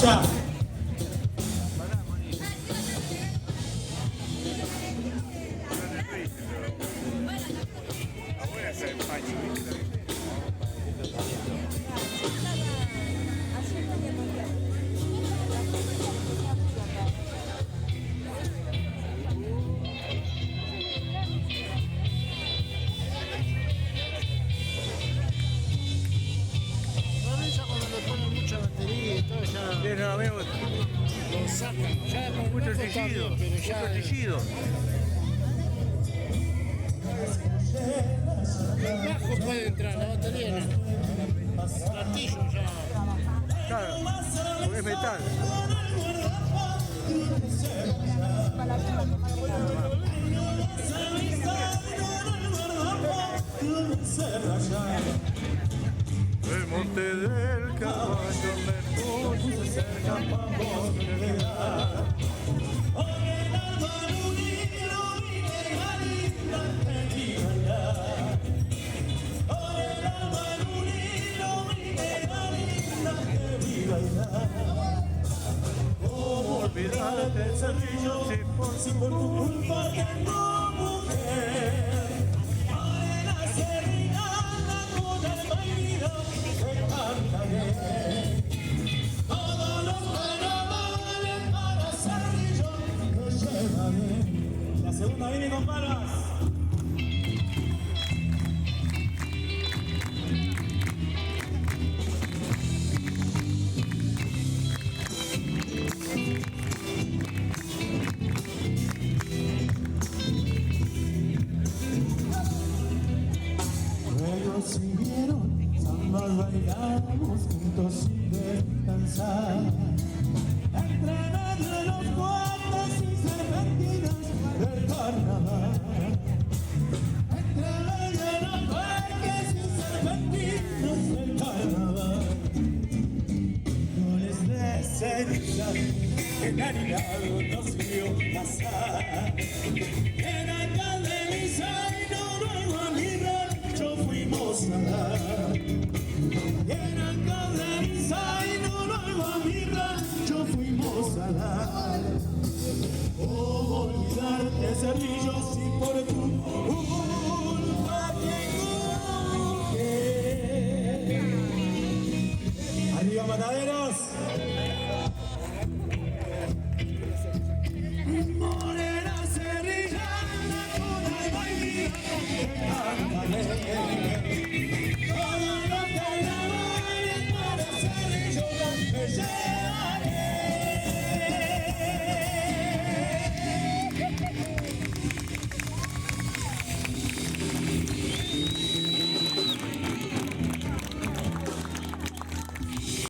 raya. Cuando le ponen mucha batería y todo, ya Sí, no, amigo, lo sacan. Ya el mucho movimiento está tejido, bien, pero ya mucho tejido. el bajo puede entrar, la batería no. El platillo ya. Claro, porque es metal. El monte del caballo me puse cerca para poder. ¿Cómo olvidarte de ese río si por tu culpa tengo mujer? Morena sevillana con alma y vida te cantaré. Todos los carnavales para Cerrillo te llevaré. La segunda viene con palmas. Luego siguieron, sambas bailamos juntos sin descansar. Entre medio de los guantes y serpentinas del carnaval. Entre medio de los guantes y serpentinas del carnaval. Goles de ceniza que Navidad nos vio pasar. En Alcaldeliza y Noruega a mi rancho fuimos a dar. En Alcaldeliza y